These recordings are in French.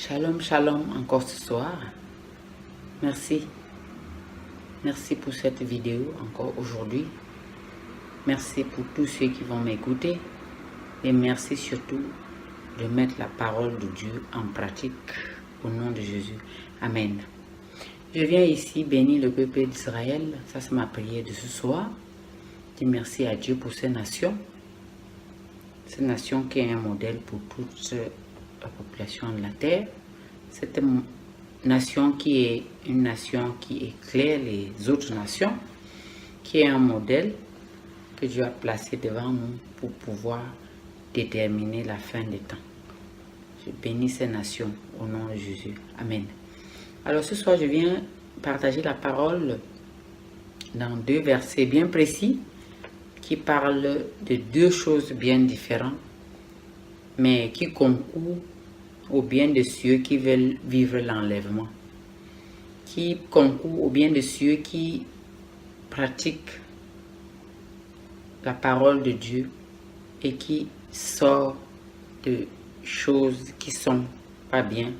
Shalom, shalom encore ce soir. Merci. Merci pour cette vidéo encore aujourd'hui. Merci pour tous ceux qui vont m'écouter. Et merci surtout de mettre la parole de Dieu en pratique au nom de Jésus. Amen. Je viens ici bénir le peuple d'Israël. Ça, c'est ma prière de ce soir. Je dis merci à Dieu pour ces nations. Ces nations qui est un modèle pour toute la population de la terre. Cette nation qui est une nation qui éclaire les autres nations, qui est un modèle que Dieu a placé devant nous pour pouvoir déterminer la fin des temps. Je bénis ces nations au nom de Jésus. Amen. Alors ce soir, je viens partager la parole dans deux versets bien précis qui parlent de deux choses bien différentes, mais qui concourent au bien de ceux qui veulent vivre l'enlèvement, qui concourent au bien de ceux qui pratiquent la parole de Dieu et qui sortent de choses qui sont pas bien,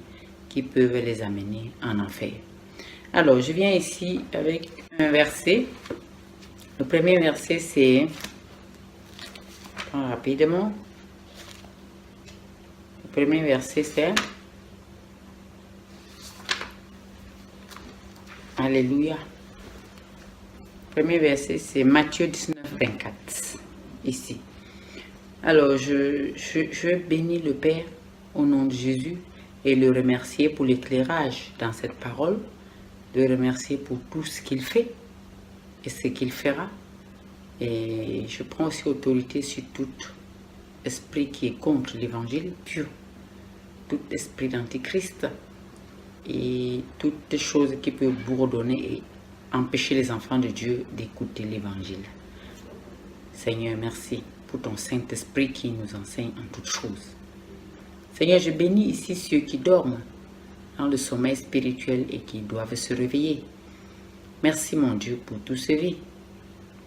qui peuvent les amener en enfer. Alors, je viens ici avec un verset. Le premier verset, c'est, rapidement, le premier verset, c'est, Alléluia. Le premier verset, c'est Matthieu 19, 24, ici. Alors, je bénis le Père au nom de Jésus et le remercier pour l'éclairage dans cette parole, le remercier pour tout ce qu'il fait et ce qu'il fera. Et je prends aussi autorité sur tout esprit qui est contre l'évangile pur, tout esprit d'antichrist et toutes choses qui peuvent bourdonner et empêcher les enfants de Dieu d'écouter l'évangile. Seigneur, merci pour ton Saint-Esprit qui nous enseigne en toutes choses. Seigneur, je bénis ici ceux qui dorment dans le sommeil spirituel et qui doivent se réveiller. Merci mon Dieu pour tous ces vies.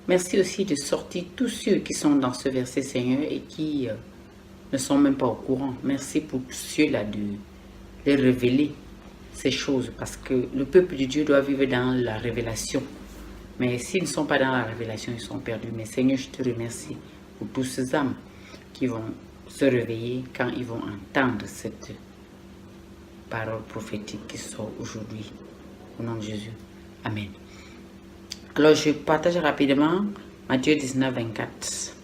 Merci aussi de sortir tous ceux qui sont dans ce verset, Seigneur, et qui ne sont même pas au courant. Merci pour tous ceux-là de les révéler ces choses, parce que le peuple de Dieu doit vivre dans la révélation. Mais s'ils ne sont pas dans la révélation, ils sont perdus. Mais Seigneur, je te remercie pour tous ces âmes qui vont se réveiller quand ils vont entendre cette parole prophétique qui sort aujourd'hui. Au nom de Jésus. Amen. Alors, je partage rapidement Matthieu 19, 24,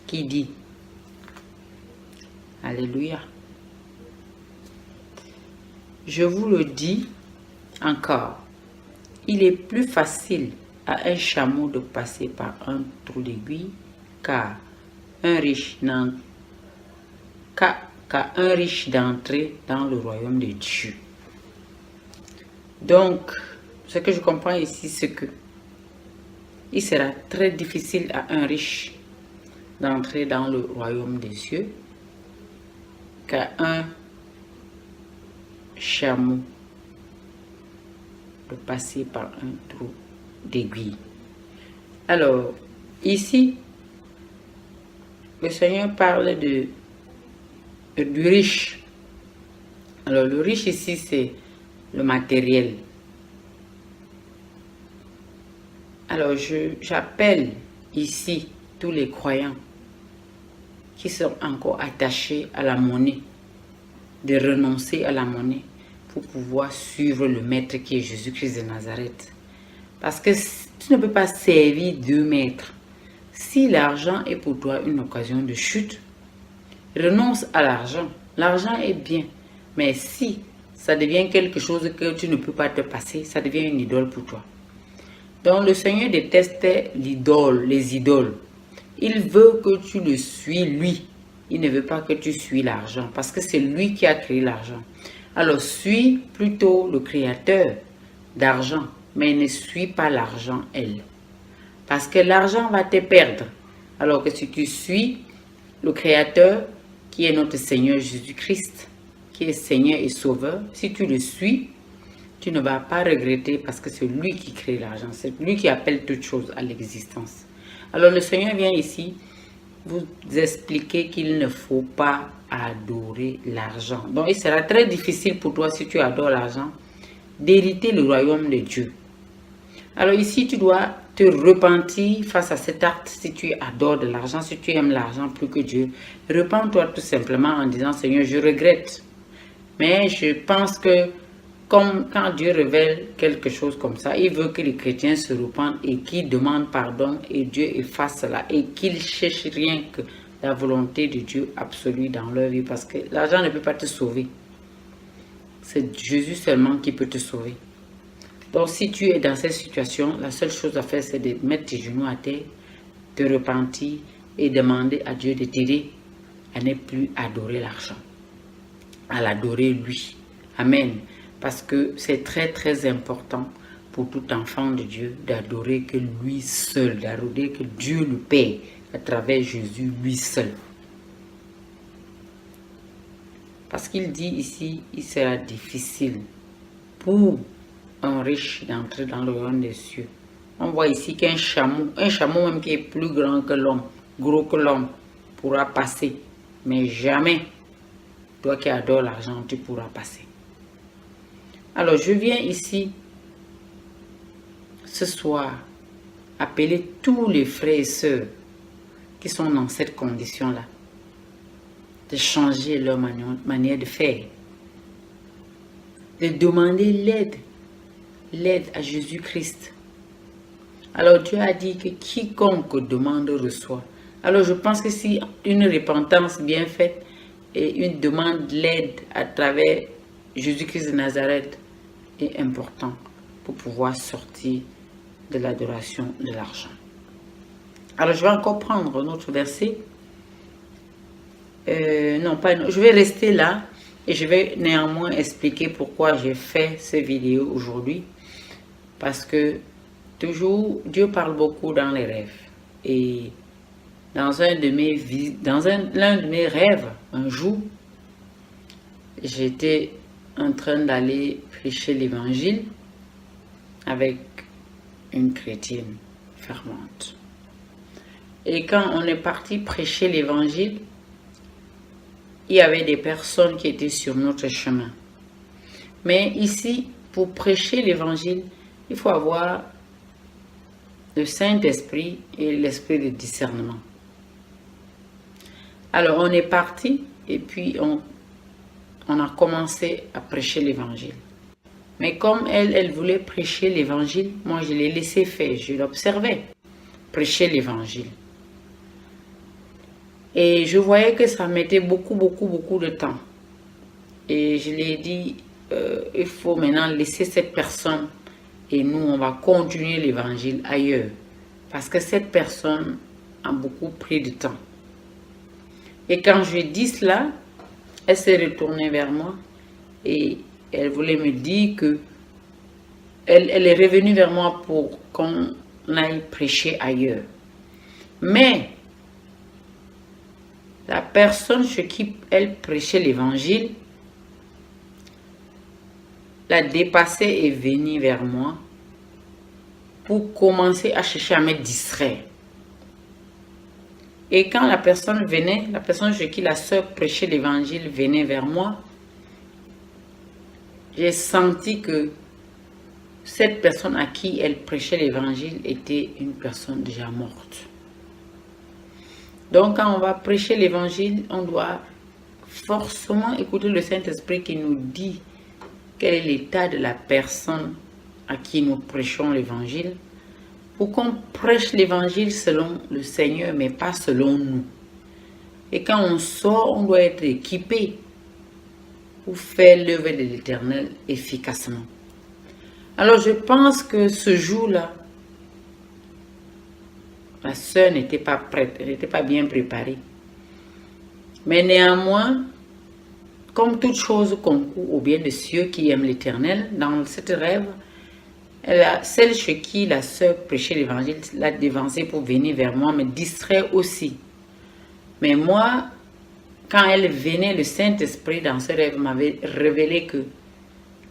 qui dit, Alléluia. Je vous le dis encore, il est plus facile à un chameau de passer par un trou d'aiguille qu'à un riche d'entrer dans le royaume de Dieu. Donc, ce que je comprends ici, c'est que il sera très difficile à un riche d'entrer dans le royaume des cieux qu'à un chameau de passer par un trou d'aiguille. Alors, ici, le Seigneur parle du riche. Alors, le riche ici, c'est le matériel. Alors, j'appelle ici tous les croyants qui sont encore attachés à la monnaie, de renoncer à la monnaie pour pouvoir suivre le maître qui est Jésus-Christ de Nazareth. Parce que tu ne peux pas servir deux maîtres. Si l'argent est pour toi une occasion de chute, renonce à l'argent. L'argent est bien, mais si ça devient quelque chose que tu ne peux pas te passer, ça devient une idole pour toi. Donc le Seigneur déteste l'idole, les idoles. Il veut que tu le suis lui. Il ne veut pas que tu suis l'argent parce que c'est lui qui a créé l'argent. Alors suis plutôt le créateur d'argent, mais ne suis pas l'argent, elle. Parce que l'argent va te perdre. Alors que si tu suis le créateur qui est notre Seigneur Jésus-Christ, qui est Seigneur et Sauveur, si tu le suis, tu ne vas pas regretter parce que c'est lui qui crée l'argent. C'est lui qui appelle toutes choses à l'existence. Alors le Seigneur vient ici vous expliquer qu'il ne faut pas adorer l'argent. Donc, il sera très difficile pour toi, si tu adores l'argent, d'hériter le royaume de Dieu. Alors ici, tu dois te repentir face à cet acte. Si tu adores de l'argent, si tu aimes l'argent plus que Dieu, repens-toi tout simplement en disant, Seigneur, je regrette. Mais je pense que comme quand Dieu révèle quelque chose comme ça, il veut que les chrétiens se repentent et qu'ils demandent pardon et Dieu efface cela et qu'ils cherchent rien que la volonté de Dieu absolue dans leur vie, parce que l'argent ne peut pas te sauver. C'est Jésus seulement qui peut te sauver. Donc si tu es dans cette situation, la seule chose à faire, c'est de mettre tes genoux à terre, te repentir et demander à Dieu de t'aider à ne plus adorer l'argent, à l'adorer lui. Amen. Parce que c'est très très important pour tout enfant de Dieu d'adorer que lui seul, d'adorer que Dieu le Père à travers Jésus lui seul. Parce qu'il dit ici, il sera difficile pour un riche d'entrer dans le royaume des cieux. On voit ici qu'un chameau même qui est plus grand que l'homme, gros que l'homme, pourra passer. Mais jamais, toi qui adores l'argent, tu pourras passer. Alors, je viens ici, ce soir, appeler tous les frères et sœurs qui sont dans cette condition-là, de changer leur manière de faire, de demander l'aide à Jésus-Christ. Alors, Dieu a dit que quiconque demande reçoit. Alors, je pense que si une repentance bien faite et une demande d'aide à travers Jésus-Christ de Nazareth est important pour pouvoir sortir de l'adoration de l'argent. Alors, je vais encore prendre un autre verset. Je vais rester là et je vais néanmoins expliquer pourquoi j'ai fait cette vidéo aujourd'hui. Parce que toujours, Dieu parle beaucoup dans les rêves. Et dans l'un de mes rêves, un jour, j'étais en train d'aller prêcher l'évangile avec une chrétienne fervente. Et quand on est parti prêcher l'évangile, il y avait des personnes qui étaient sur notre chemin. Mais ici, pour prêcher l'évangile, il faut avoir le Saint-Esprit et l'esprit de discernement. Alors, on est parti et puis on a commencé à prêcher l'évangile. Mais comme elle voulait prêcher l'évangile, moi je l'ai laissé faire, je l'observais prêcher l'évangile. Et je voyais que ça mettait beaucoup de temps. Et je lui ai dit, il faut maintenant laisser cette personne et nous on va continuer l'évangile ailleurs. Parce que cette personne a beaucoup pris de temps. Et quand je dis cela, elle s'est retournée vers moi et elle voulait me dire que elle est revenue vers moi pour qu'on aille prêcher ailleurs. Mais la personne chez qui elle prêchait l'évangile l'a dépassée et venue vers moi pour commencer à chercher à me distraire. Et quand la personne venait, la personne chez qui la sœur prêchait l'évangile venait vers moi, j'ai senti que cette personne à qui elle prêchait l'évangile était une personne déjà morte. Donc quand on va prêcher l'évangile, on doit forcément écouter le Saint-Esprit qui nous dit quel est l'état de la personne à qui nous prêchons l'évangile, pour qu'on prêche l'évangile selon le Seigneur, mais pas selon nous. Et quand on sort, on doit être équipé pour faire l'œuvre de l'Éternel efficacement. Alors je pense que ce jour-là, la sœur n'était pas prête, elle n'était pas bien préparée. Mais néanmoins, comme toute chose concourt au bien de ceux qui aiment l'Éternel, dans cette rêve, celle chez qui la sœur prêchait l'évangile l'a dévancée pour venir vers moi, me distrait aussi. Mais moi, quand elle venait, le Saint-Esprit dans ce rêve m'avait révélé que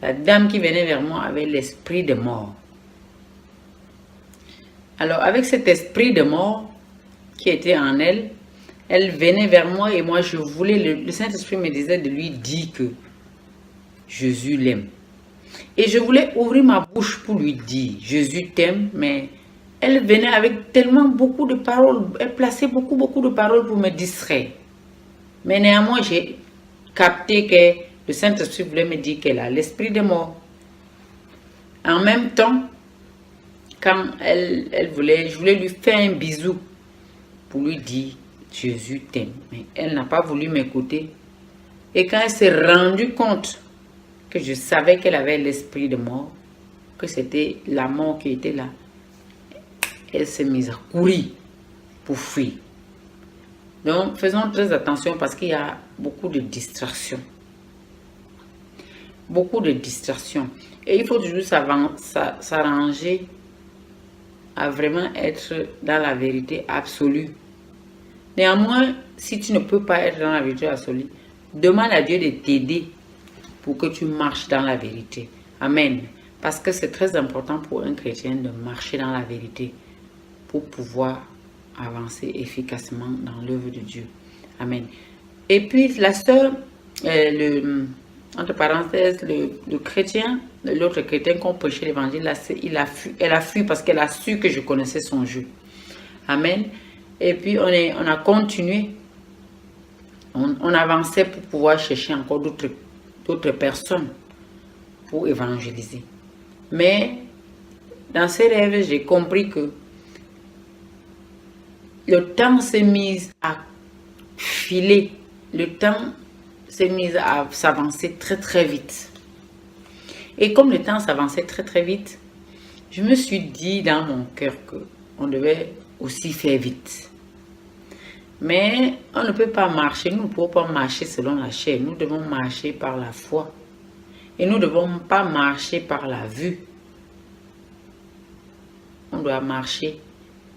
la dame qui venait vers moi avait l'esprit de mort. Alors avec cet esprit de mort qui était en elle, elle venait vers moi et moi je voulais, le Saint-Esprit me disait de lui dire que Jésus l'aime. Et je voulais ouvrir ma bouche pour lui dire Jésus t'aime, mais elle venait avec tellement beaucoup de paroles, elle plaçait beaucoup de paroles pour me distraire. Mais néanmoins, j'ai capté que le Saint-Esprit voulait me dire qu'elle a l'esprit de mort. En même temps, quand elle voulait, je voulais lui faire un bisou pour lui dire Jésus t'aime. Mais elle n'a pas voulu m'écouter. Et quand elle s'est rendue compte que je savais qu'elle avait l'esprit de mort, que c'était la mort qui était là, elle s'est mise à courir pour fuir. Donc, faisons très attention parce qu'il y a beaucoup de distractions. Beaucoup de distractions. Et il faut toujours s'arranger à vraiment être dans la vérité absolue. Néanmoins, si tu ne peux pas être dans la vérité absolue, demande à Dieu de t'aider pour que tu marches dans la vérité. Amen. Parce que c'est très important pour un chrétien de marcher dans la vérité pour pouvoir avancer efficacement dans l'œuvre de Dieu. Amen. Et puis la sœur, entre parenthèses, le chrétien, l'autre chrétien qu'on prêchait l'évangile, elle a fui parce qu'elle a su que je connaissais son jeu. Amen. Et puis on a continué, on avançait pour pouvoir chercher encore d'autres personnes pour évangéliser. Mais dans ces rêves, j'ai compris que le temps s'est mis à filer, le temps s'est mis à s'avancer très vite. Et comme le temps s'avançait très vite, je me suis dit dans mon cœur qu'on devait aussi faire vite. Mais on ne peut pas marcher, nous ne pouvons pas marcher selon la chair, nous devons marcher par la foi. Et nous ne devons pas marcher par la vue. On doit marcher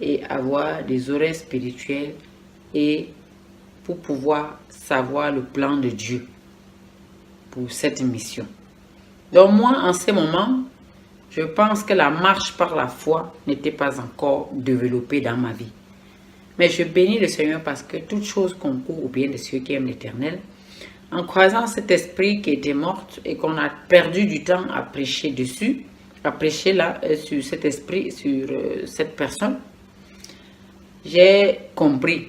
et avoir des oreilles spirituelles et pour pouvoir savoir le plan de Dieu pour cette mission. Donc moi, en ce moment, je pense que la marche par la foi n'était pas encore développée dans ma vie. Mais je bénis le Seigneur parce que toute chose concourt au bien de ceux qui aiment l'Éternel. En croisant cet esprit qui était mort et qu'on a perdu du temps à prêcher dessus, à prêcher là, sur cet esprit, sur cette personne, j'ai compris.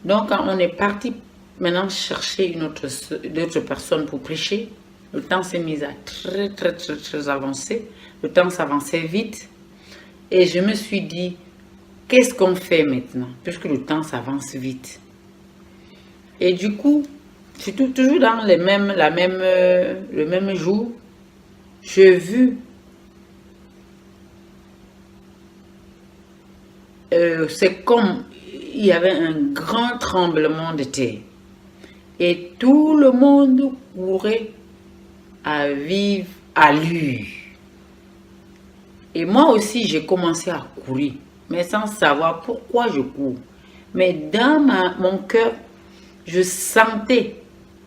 Donc, quand on est parti maintenant chercher d'autres personnes pour prêcher, le temps s'est mis à très avancer. Le temps s'avançait vite. Et je me suis dit, qu'est-ce qu'on fait maintenant, puisque le temps s'avance vite? Et du coup, je suis toujours dans le même jour, j'ai vu, c'est comme il y avait un grand tremblement de terre. Et tout le monde courait à vive allure. Et moi aussi, j'ai commencé à courir, mais sans savoir pourquoi je cours. Mais dans mon cœur, je sentais,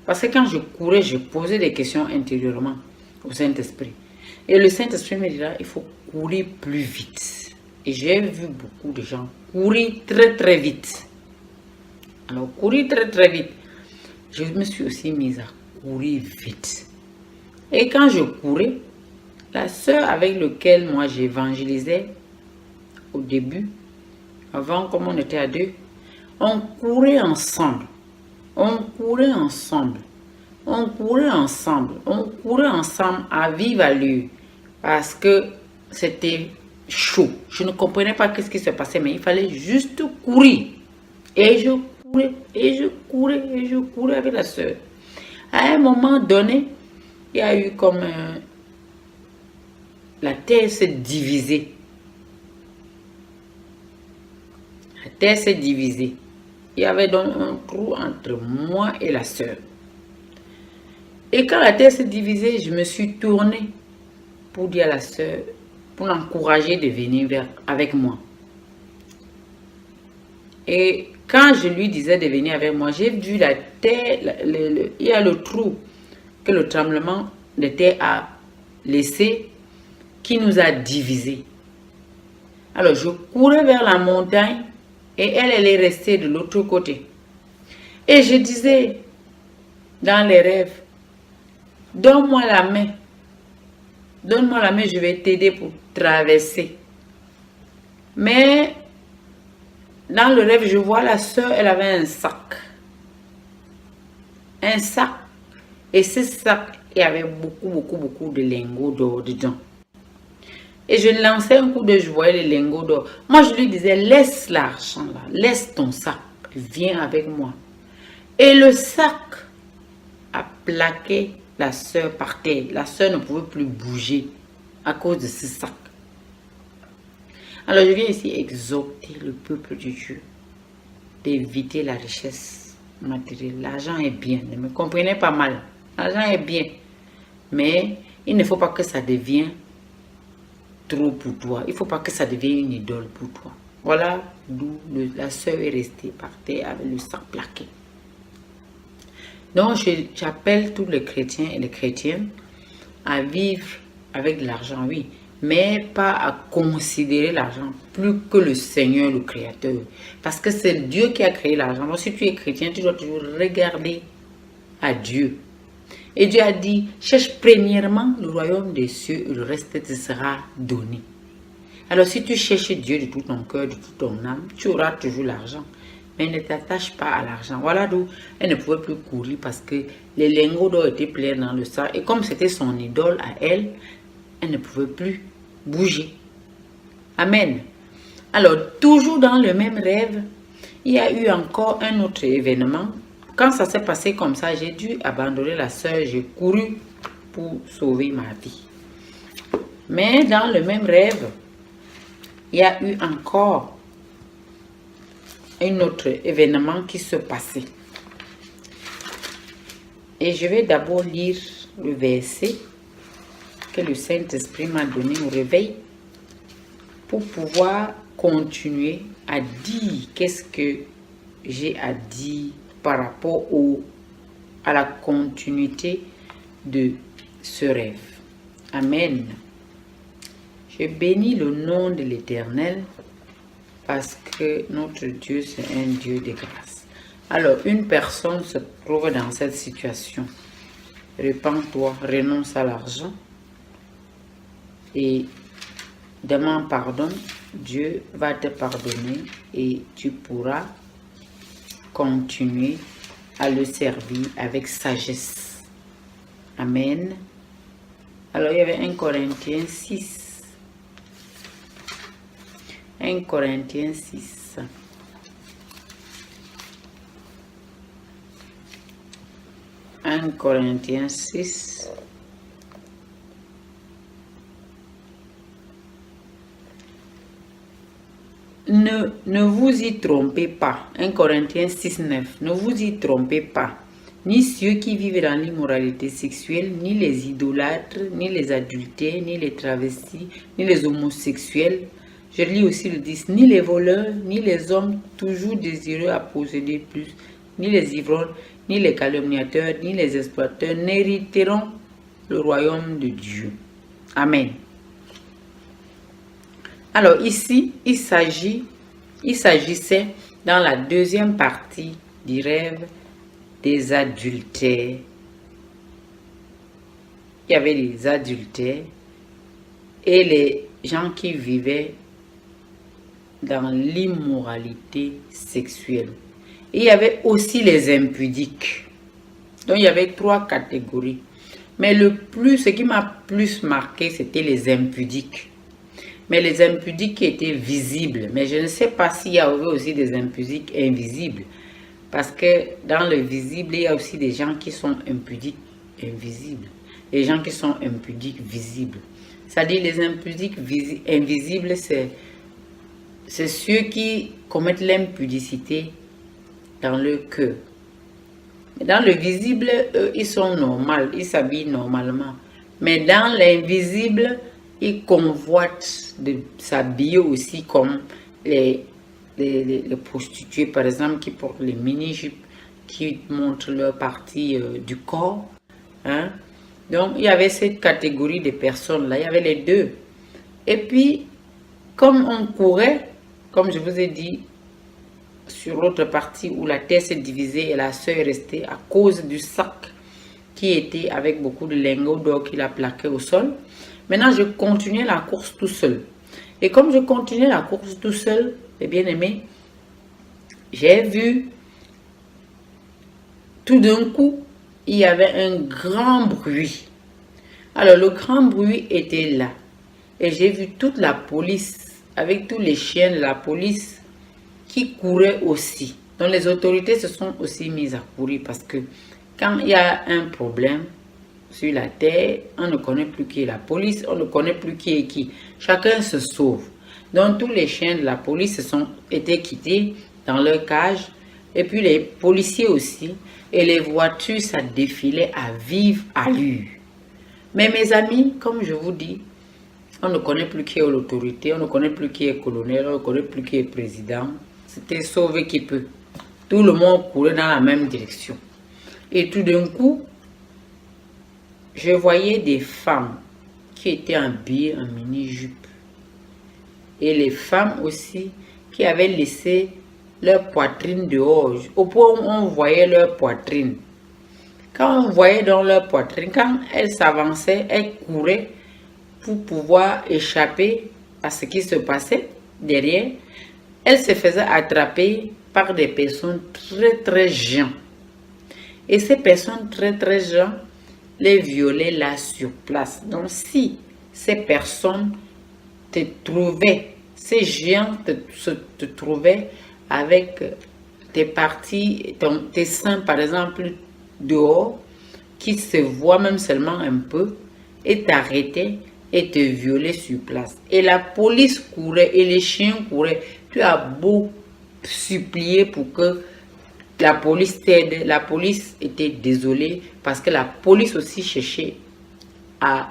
parce que quand je courais, je posais des questions intérieurement au Saint-Esprit. Et le Saint-Esprit me dira, il faut courir plus vite. Et j'ai vu beaucoup de gens courir très vite. Alors, courir très vite, je me suis aussi mise à courir vite. Et quand je courais, la sœur avec laquelle moi j'évangélisais au début, avant comme on était à deux, on courait ensemble. On courait ensemble. On courait ensemble. On courait ensemble à vive allure. Parce que c'était chaud. Je ne comprenais pas ce qui se passait, mais il fallait juste courir. Et je courais, et je courais, et je courais avec la sœur. À un moment donné, il y a eu comme la terre s'est divisée. La terre s'est divisée. Il y avait donc un trou entre moi et la sœur. Et quand la terre s'est divisée, je me suis tournée pour dire à la sœur, pour l'encourager de venir avec moi. Et quand je lui disais de venir avec moi, j'ai vu la terre, il y a le trou que le tremblement de terre a laissé, qui nous a divisés. Alors je courais vers la montagne et elle est restée de l'autre côté. Et je disais dans les rêves, donne-moi la main. Donne-moi la main, je vais t'aider pour traverser. Mais dans le rêve, je vois la sœur, elle avait un sac. Un sac. Et ce sac, il y avait beaucoup de lingots d'or dedans. Et je lançais un coup d'œil, je voyais les lingots d'or. Moi, je lui disais, laisse l'argent là, laisse ton sac, viens avec moi. Et le sac a plaqué la sœur par terre. La sœur ne pouvait plus bouger à cause de ce sac. Alors, je viens ici exhorter le peuple de Dieu d'éviter la richesse matérielle. L'argent est bien, ne me comprenez pas mal. L'argent est bien, mais il ne faut pas que ça devienne trop pour toi. Il ne faut pas que ça devienne une idole pour toi. Voilà d'où la sœur est restée par terre avec le sac plaqué. Donc, j'appelle tous les chrétiens et les chrétiennes à vivre avec l'argent, oui, mais pas à considérer l'argent plus que le Seigneur, le Créateur. Parce que c'est Dieu qui a créé l'argent. Donc, si tu es chrétien, tu dois toujours regarder à Dieu. Et Dieu a dit, cherche premièrement le royaume des cieux et le reste te sera donné. Alors, si tu cherches Dieu de tout ton cœur, de toute ton âme, tu auras toujours l'argent. Mais ne t'attache pas à l'argent. Voilà d'où elle ne pouvait plus courir parce que les lingots d'or étaient pleins dans le sac. Et comme c'était son idole à elle, elle ne pouvait plus bouger. Amen. Alors, toujours dans le même rêve, il y a eu encore un autre événement. Quand ça s'est passé comme ça, j'ai dû abandonner la sœur. J'ai couru pour sauver ma vie. Mais dans le même rêve, il y a eu encore un autre événement qui se passait. Et je vais d'abord lire le verset que le Saint-Esprit m'a donné au réveil pour pouvoir continuer à dire qu'est-ce que j'ai à dire par rapport à la continuité de ce rêve. Amen. Je bénis le nom de l'Éternel parce que notre Dieu, c'est un Dieu de grâce. Alors, une personne se trouve dans cette situation. Repends-toi, renonce à l'argent et demande pardon. Dieu va te pardonner et tu pourras continuer à le servir avec sagesse. Amen. Alors, il y avait 1 Corinthiens 6. 1 Corinthiens 6. Corinthiens 6. Ne vous y trompez pas. 1 Corinthiens 6, 9. Ne vous y trompez pas. Ni ceux qui vivent dans l'immoralité sexuelle, ni les idolâtres, ni les adultères, ni les travestis, ni les homosexuels. Je lis aussi le 10. Ni les voleurs, ni les hommes toujours désireux à posséder plus, ni les ivrognes, ni les calomniateurs, ni les exploiteurs n'hériteront le royaume de Dieu. Amen. Alors ici, il s'agissait dans la deuxième partie du rêve des adultères. Il y avait les adultères et les gens qui vivaient dans l'immoralité sexuelle. Et il y avait aussi les impudiques. Donc il y avait 3 catégories. Mais ce qui m'a plus marqué, c'était les impudiques. Mais les impudiques qui étaient visibles. Mais je ne sais pas s'il y avait aussi des impudiques invisibles. Parce que dans le visible, il y a aussi des gens qui sont impudiques invisibles. Les gens qui sont impudiques visibles. C'est-à-dire les impudiques invisibles, c'est ceux qui commettent l'impudicité dans le cœur. Dans le visible, eux, ils sont normaux, ils s'habillent normalement. Mais dans l'invisible, ils convoitent de s'habiller aussi comme les prostituées, par exemple, qui portent les mini-jupes, qui montrent leur partie du corps. Hein? Donc, il y avait cette catégorie de personnes-là, il y avait les deux. Et puis, comme on courait, comme je vous ai dit, sur l'autre partie où la terre s'est divisée et la sœur est restée à cause du sac qui était avec beaucoup de lingots d'or qu'il a plaqué au sol. Maintenant, je continuais la course tout seul. Et comme je continuais la course tout seul, les bien-aimés, j'ai vu tout d'un coup, il y avait un grand bruit. Alors, le grand bruit était là. Et j'ai vu toute la police, avec tous les chiens de la police qui couraient aussi. Donc, les autorités se sont aussi mises à courir parce que quand il y a un problème sur la terre, on ne connaît plus qui est la police, on ne connaît plus qui est qui. Chacun se sauve. Donc, tous les chiens de la police se sont été quittés dans leur cage. Et puis, les policiers aussi. Et les voitures, ça défilait à vive allure. Mais mes amis, comme je vous dis, on ne connaît plus qui est l'autorité, on ne connaît plus qui est colonel, on ne connaît plus qui est président. C'était sauver qui peut. Tout le monde courait dans la même direction. Et tout d'un coup, je voyais des femmes qui étaient habillées en mini-jupe. Et les femmes aussi qui avaient laissé leur poitrine dehors, au point où on voyait leur poitrine. Quand on voyait dans leur poitrine, quand elles s'avançaient, elles couraient pour pouvoir échapper à ce qui se passait derrière. Elles se faisaient attraper par des personnes très géantes. Et ces personnes très géantes les violaient là sur place. Donc si ces personnes te trouvaient, ces géants te trouvaient avec tes parties, tes seins par exemple dehors, qui se voient même seulement un peu, et t'arrêtaient et te violaient sur place. Et la police courait et les chiens couraient. Tu as beau supplier pour que la police t'aide. La police était désolée parce que la police aussi cherchait à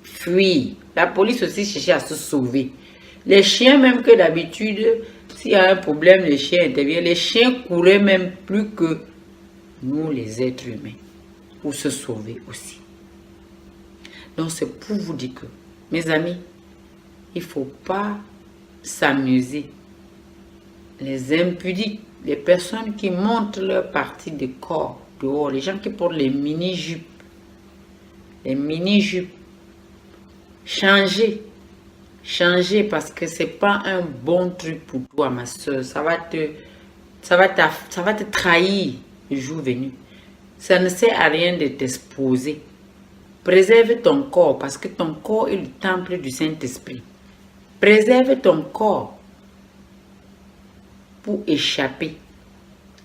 fuir. La police aussi cherchait à se sauver. Les chiens, même que d'habitude, s'il y a un problème, les chiens interviennent. Les chiens couraient même plus que nous, les êtres humains, pour se sauver aussi. Donc, c'est pour vous dire que, mes amis, il ne faut pas s'amuser. Les impudiques, les personnes qui montrent leur partie de corps dehors, les gens qui portent les mini-jupes, changez parce que c'est pas un bon truc pour toi, ma soeur. Ça va te trahir le jour venu. Ça ne sert à rien de t'exposer. Préserve ton corps parce que ton corps est le temple du Saint-Esprit. Préserve ton corps pour échapper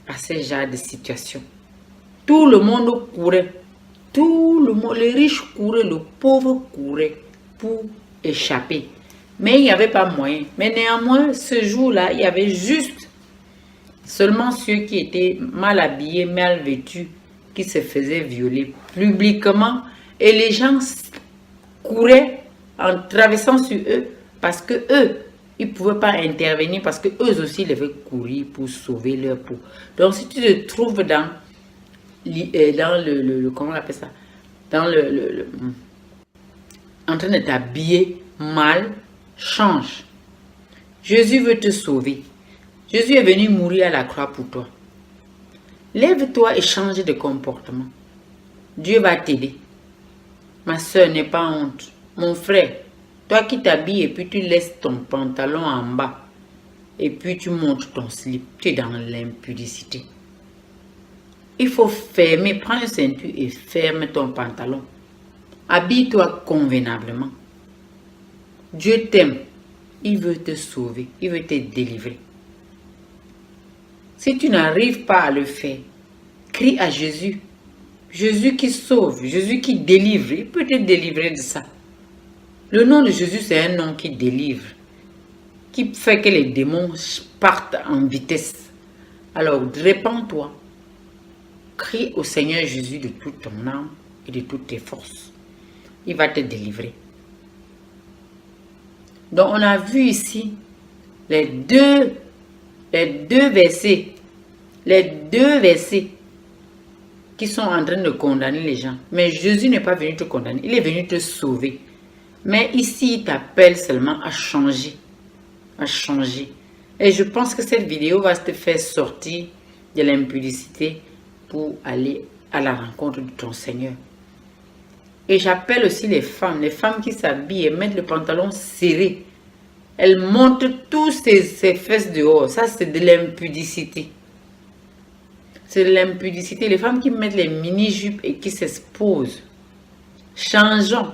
à ce genre de situation. Tout le monde courait. Tout le monde, les riches couraient, le pauvre courait pour échapper. Mais il n'y avait pas moyen. Mais néanmoins, ce jour-là, il y avait juste seulement ceux qui étaient mal habillés, mal vêtus, qui se faisaient violer publiquement. Et les gens couraient en traversant sur eux parce que eux, ils ne pouvaient pas intervenir parce que eux aussi devaient courir pour sauver leur peau. Donc, si tu te trouves dans le comment on appelle ça? Dans en train de t'habiller mal, change. Jésus veut te sauver. Jésus est venu mourir à la croix pour toi. Lève-toi et change de comportement. Dieu va t'aider. Ma soeur, n'aie pas honte. Mon frère, toi qui t'habilles et puis tu laisses ton pantalon en bas et puis tu montes ton slip, tu es dans l'impudicité. Il faut fermer, prends une ceinture et ferme ton pantalon. Habille-toi convenablement. Dieu t'aime. Il veut te sauver. Il veut te délivrer. Si tu n'arrives pas à le faire, crie à Jésus. Jésus qui sauve, Jésus qui délivre. Il peut te délivrer de ça. Le nom de Jésus, c'est un nom qui délivre, qui fait que les démons partent en vitesse. Alors, répands-toi. Crie au Seigneur Jésus de toute ton âme et de toutes tes forces. Il va te délivrer. Donc, on a vu ici les deux versets qui sont en train de condamner les gens. Mais Jésus n'est pas venu te condamner, il est venu te sauver. Mais ici, il t'appelle seulement à changer. À changer. Et je pense que cette vidéo va te faire sortir de l'impudicité pour aller à la rencontre de ton Seigneur. Et j'appelle aussi les femmes qui s'habillent et mettent le pantalon serré. Elles montrent tous ses fesses dehors. Ça, c'est de l'impudicité. C'est de l'impudicité. Les femmes qui mettent les mini-jupes et qui s'exposent. Changeons.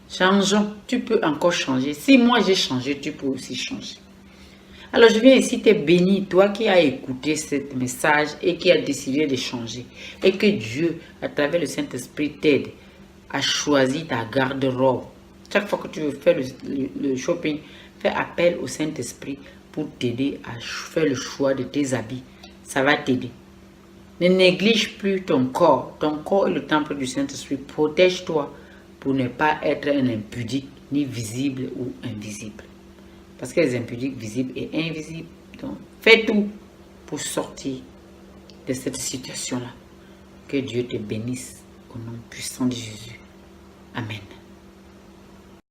Changeons. Tu peux encore changer. Si moi j'ai changé, tu peux aussi changer. Alors je viens ici te bénir, toi qui as écouté ce message et qui as décidé de changer. Et que Dieu, à travers le Saint-Esprit, t'aide à choisir ta garde-robe. Chaque fois que tu veux faire le shopping, fais appel au Saint-Esprit pour t'aider à faire le choix de tes habits. Ça va t'aider. Ne néglige plus ton corps. Ton corps est le temple du Saint-Esprit. Protège-toi pour ne pas être un impudique, ni visible ou invisible. Parce que les impudiques visibles et invisibles. Donc, fais tout pour sortir de cette situation-là. Que Dieu te bénisse au nom puissant de Jésus. Amen.